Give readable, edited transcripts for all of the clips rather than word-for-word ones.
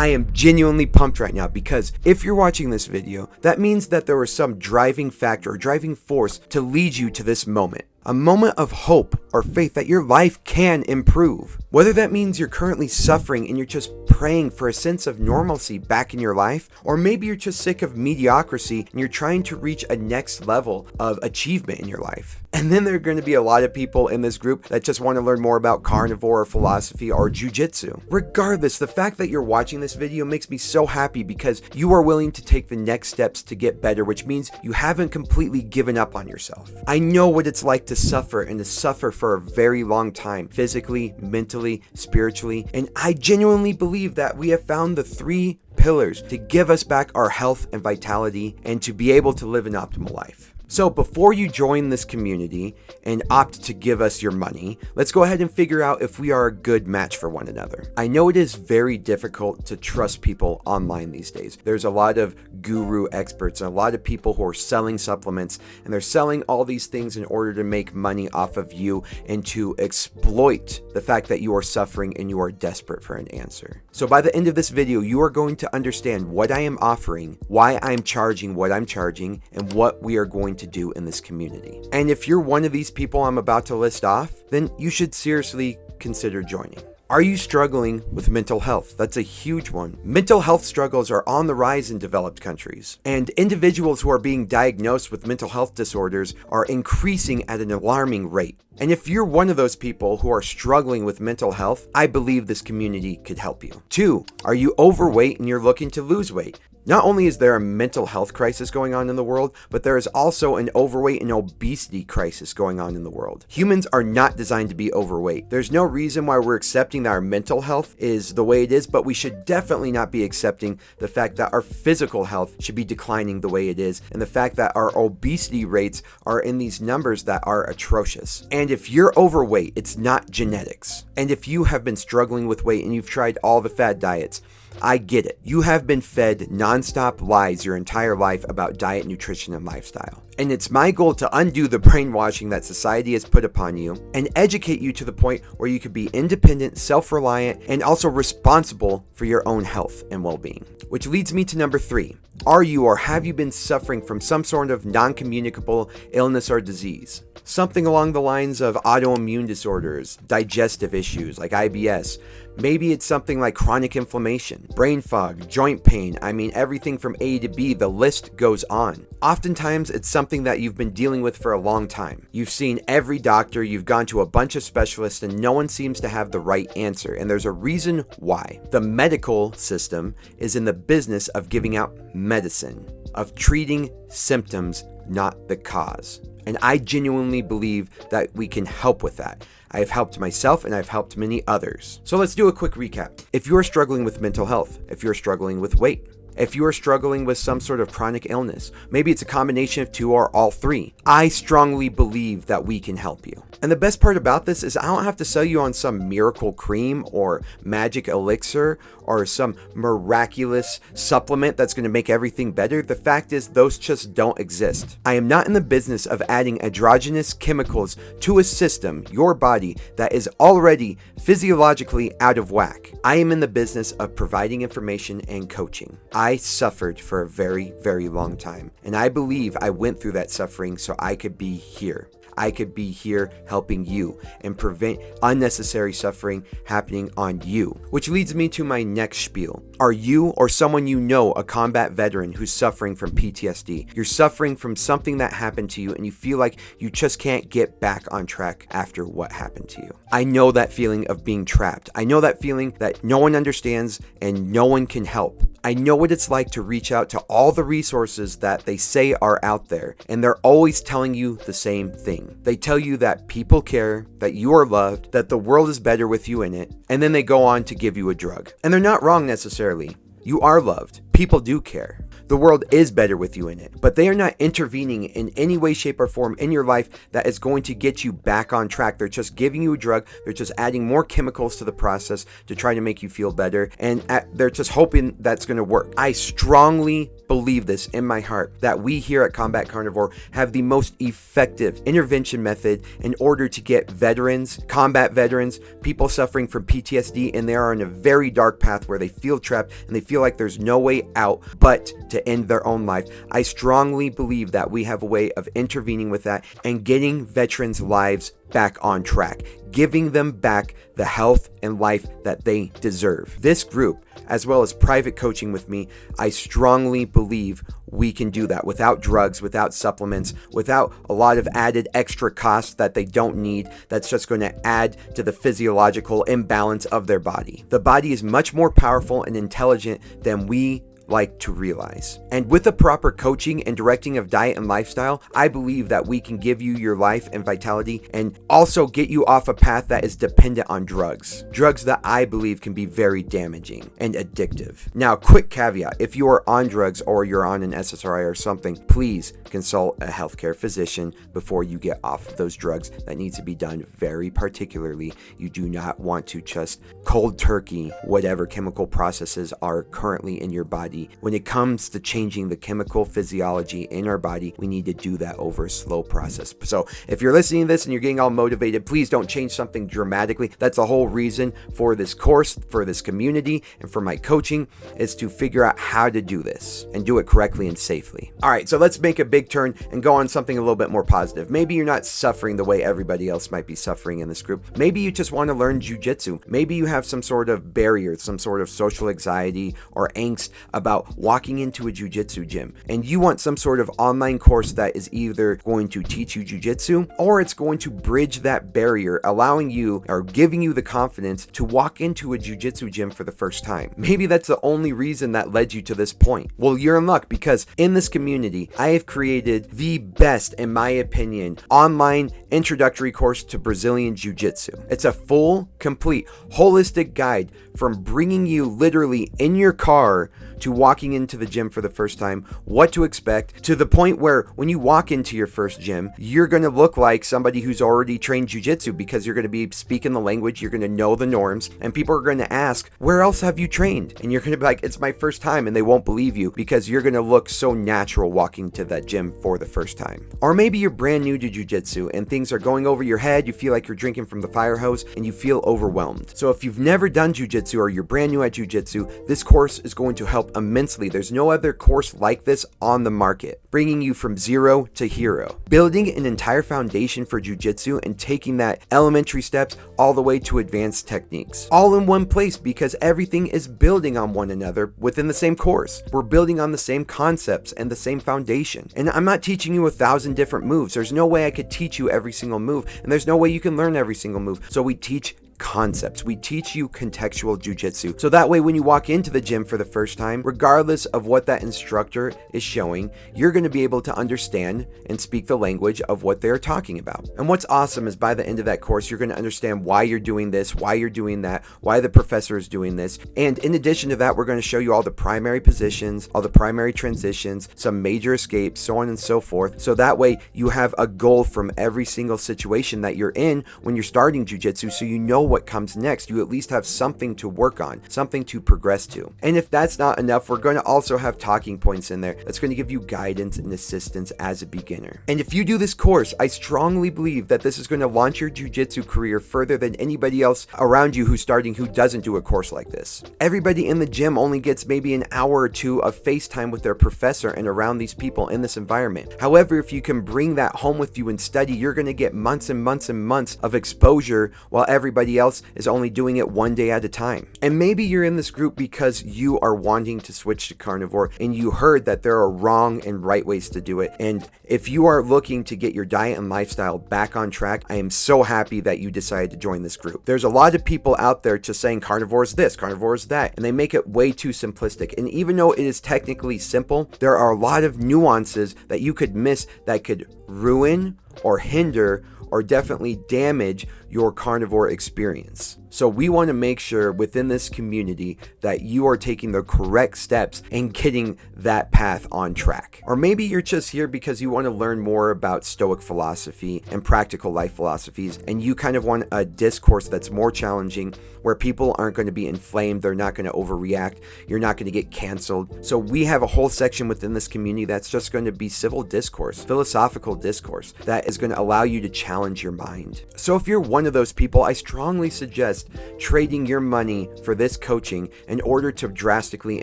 I am genuinely pumped right now because if you're watching this video, that means that there was some driving factor or driving force to lead you to this moment. A moment of hope or faith that your life can improve. Whether that means you're currently suffering and you're just praying for a sense of normalcy back in your life, or maybe you're just sick of mediocrity and you're trying to reach a next level of achievement in your life. And then there are going to be a lot of people in this group that just want to learn more about carnivore philosophy or Jiu Jitsu. Regardless, the fact that you're watching this video makes me so happy because you are willing to take the next steps to get better, which means you haven't completely given up on yourself. I know what it's like to suffer and to suffer for a very long time, physically, mentally, spiritually, and I genuinely believe that we have found the 3 pillars to give us back our health and vitality and to be able to live an optimal life. So before you join this community and opt to give us your money, let's go ahead and figure out if we are a good match for one another. I know it is very difficult to trust people online these days. There's a lot of guru experts and a lot of people who are selling supplements, and they're selling all these things in order to make money off of you and to exploit the fact that you are suffering and you are desperate for an answer. So by the end of this video, you are going to understand what I am offering, why I'm charging what I'm charging, and what we are going to do in this community. And if you're one of these people I'm about to list off, then you should seriously consider joining. Are you struggling with mental health? That's a huge one. Mental health struggles are on the rise in developed countries, and individuals who are being diagnosed with mental health disorders are increasing at an alarming rate. And if you're one of those people who are struggling with mental health, I believe this community could help you. 2, are you overweight and you're looking to lose weight? Not only is there a mental health crisis going on in the world, but there is also an overweight and obesity crisis going on in the world. Humans are not designed to be overweight. There's no reason why we're accepting that our mental health is the way it is, but we should definitely not be accepting the fact that our physical health should be declining the way it is, and the fact that our obesity rates are in these numbers that are atrocious. And if you're overweight, it's not genetics. And if you have been struggling with weight and you've tried all the fad diets, I get it. You have been fed nonstop lies your entire life about diet, nutrition, and lifestyle. And it's my goal to undo the brainwashing that society has put upon you and educate you to the point where you can be independent, self-reliant, and also responsible for your own health and well-being. Which leads me to number 3. Are you or have you been suffering from some sort of non-communicable illness or disease? Something along the lines of autoimmune disorders, digestive issues like IBS. Maybe it's something like chronic inflammation, brain fog, joint pain. I mean, everything from A to B, the list goes on. Oftentimes, it's something that you've been dealing with for a long time. You've seen every doctor, you've gone to a bunch of specialists, and no one seems to have the right answer. And there's a reason why. The medical system is in the business of giving out medicine, of treating symptoms, not the cause. And I genuinely believe that we can help with that. I have helped myself and I've helped many others. So let's do a quick recap. If you're struggling with mental health, if you're struggling with weight, if you are struggling with some sort of chronic illness, maybe it's a combination of 2 or all 3, I strongly believe that we can help you. And the best part about this is I don't have to sell you on some miracle cream or magic elixir or some miraculous supplement that's going to make everything better. The fact is, those just don't exist. I am not in the business of adding androgynous chemicals to a system, your body, that is already physiologically out of whack. I am in the business of providing information and coaching. I suffered for a very, very long time, and I believe I went through that suffering so I could be here. I could be here helping you and prevent unnecessary suffering happening on you. Which leads me to my next spiel. Are you or someone you know a combat veteran who's suffering from PTSD? You're suffering from something that happened to you and you feel like you just can't get back on track after what happened to you. I know that feeling of being trapped. I know that feeling that no one understands and no one can help. I know what it's like to reach out to all the resources that they say are out there, and they're always telling you the same thing. They tell you that people care, that you are loved, that the world is better with you in it, and then they go on to give you a drug. And they're not wrong necessarily. You are loved. People do care. The world is better with you in it, but they are not intervening in any way, shape, or form in your life that is going to get you back on track. They're just giving you a drug. They're just adding more chemicals to the process to try to make you feel better, and they're just hoping that's going to work. I strongly believe this in my heart, that we here at Combat Carnivore have the most effective intervention method in order to get veterans, combat veterans, people suffering from PTSD, and they are in a very dark path where they feel trapped and they feel like there's no way out but to end their own life. I strongly believe that we have a way of intervening with that and getting veterans' lives back on track, giving them back the health and life that they deserve. This group, as well as private coaching with me, I strongly believe we can do that without drugs, without supplements, without a lot of added extra costs that they don't need, that's just going to add to the physiological imbalance of their body. The body is much more powerful and intelligent than we like to realize. And with the proper coaching and directing of diet and lifestyle, I believe that we can give you your life and vitality and also get you off a path that is dependent on drugs. Drugs that I believe can be very damaging and addictive. Now, quick caveat, if you are on drugs or you're on an SSRI or something, please consult a healthcare physician before you get off of those drugs. That needs to be done very particularly. You do not want to just cold turkey whatever chemical processes are currently in your body. When it comes to changing the chemical physiology in our body, we need to do that over a slow process. So if you're listening to this and you're getting all motivated, please don't change something dramatically. That's the whole reason for this course, for this community, and for my coaching, is to figure out how to do this and do it correctly and safely. All right, so let's make a big turn and go on something a little bit more positive. Maybe you're not suffering the way everybody else might be suffering in this group. Maybe you just want to learn Jiu Jitsu. Maybe you have some sort of barrier, some sort of social anxiety or angst about walking into a Jiu Jitsu gym, and you want some sort of online course that is either going to teach you Jiu Jitsu or it's going to bridge that barrier, allowing you or giving you the confidence to walk into a Jiu Jitsu gym for the first time. Maybe that's the only reason that led you to this point. Well, you're in luck, because in this community, I have created the best, in my opinion, online introductory course to Brazilian Jiu Jitsu. It's a full, complete, holistic guide from bringing you literally in your car to walking into the gym for the first time, what to expect, to the point where when you walk into your first gym, you're going to look like somebody who's already trained jiu-jitsu, because you're going to be speaking the language, you're going to know the norms, and people are going to ask, where else have you trained? And you're going to be like, it's my first time, and they won't believe you because you're going to look so natural walking to that gym for the first time. Or maybe you're brand new to jiu-jitsu and things are going over your head, you feel like you're drinking from the fire hose, and you feel overwhelmed. So if you've never done jiu-jitsu or you're brand new at jiu-jitsu, this course is going to help immensely. There's no other course like this on the market, bringing you from zero to hero, building an entire foundation for jiu-jitsu and taking that elementary steps all the way to advanced techniques, all in one place, because everything is building on one another within the same course. We're building on the same concepts and the same foundation. And I'm not teaching you 1,000 different moves. There's no way I could teach you every single move, and there's no way you can learn every single move. So we teach concepts. We teach you contextual jiu-jitsu. So that way, when you walk into the gym for the first time, regardless of what that instructor is showing, you're going to be able to understand and speak the language of what they're talking about. And what's awesome is by the end of that course, you're going to understand why you're doing this, why you're doing that, why the professor is doing this. And in addition to that, we're going to show you all the primary positions, all the primary transitions, some major escapes, so on and so forth. So that way you have a goal from every single situation that you're in when you're starting jiu-jitsu, so you know what comes next. You at least have something to work on, something to progress to. And if that's not enough, we're going to also have talking points in there that's going to give you guidance and assistance as a beginner. And if you do this course, I strongly believe that this is going to launch your jiu-jitsu career further than anybody else around you who's starting who doesn't do a course like this. Everybody in the gym only gets maybe an hour or two of FaceTime with their professor and around these people in this environment. However, if you can bring that home with you and study, you're going to get months and months and months of exposure while everybody else is only doing it one day at a time. And maybe you're in this group because you are wanting to switch to carnivore and you heard that there are wrong and right ways to do it. And if you are looking to get your diet and lifestyle back on track, I am so happy that you decided to join this group. There's a lot of people out there just saying carnivore is this, carnivore is that, and they make it way too simplistic. And even though it is technically simple, there are a lot of nuances that you could miss that could ruin or hinder or definitely damage your carnivore experience. So we want to make sure within this community that you are taking the correct steps and getting that path on track. Or maybe you're just here because you want to learn more about Stoic philosophy and practical life philosophies, and you kind of want a discourse that's more challenging, where people aren't going to be inflamed, they're not going to overreact, you're not going to get canceled. So we have a whole section within this community that's just going to be civil discourse, philosophical discourse, that is going to allow you to challenge your mind. So if you're one of those people, I strongly suggest trading your money for this coaching in order to drastically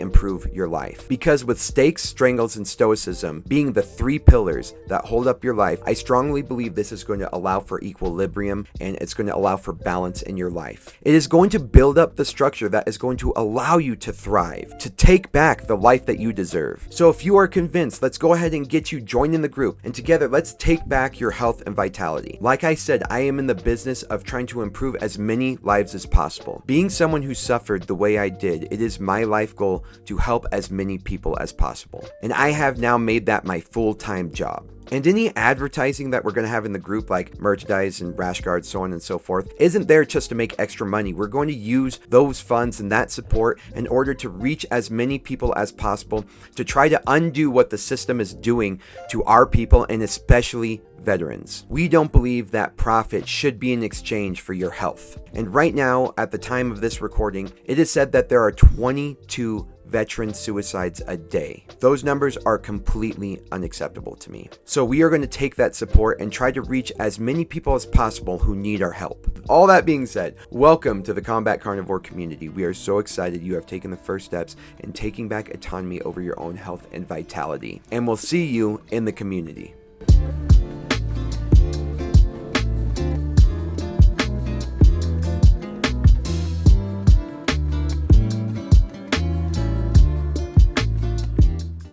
improve your life. Because with stakes, strangles, and stoicism being the three pillars that hold up your life, I strongly believe this is going to allow for equilibrium, and it's going to allow for balance in your life. It is going to build up the structure that is going to allow you to thrive, to take back the life that you deserve. So if you are convinced, let's go ahead and get you joined in the group, and together let's take back your health and vitality. Like I said, I am in the business of trying to improve as many lives as possible. Being someone who suffered the way I did, it is my life goal to help as many people as possible. And I have now made that my full-time job. And any advertising that we're going to have in the group, like merchandise and rash guards, so on and so forth, isn't there just to make extra money. We're going to use those funds and that support in order to reach as many people as possible, to try to undo what the system is doing to our people, and especially veterans. We don't believe that profit should be in exchange for your health. And right now, at the time of this recording, it is said that there are 22 veteran suicides a day. Those numbers are completely unacceptable to me. So we are going to take that support and try to reach as many people as possible who need our help. All that being said, welcome to the Combat Carnivore community. We are so excited you have taken the first steps in taking back autonomy over your own health and vitality. And we'll see you in the community.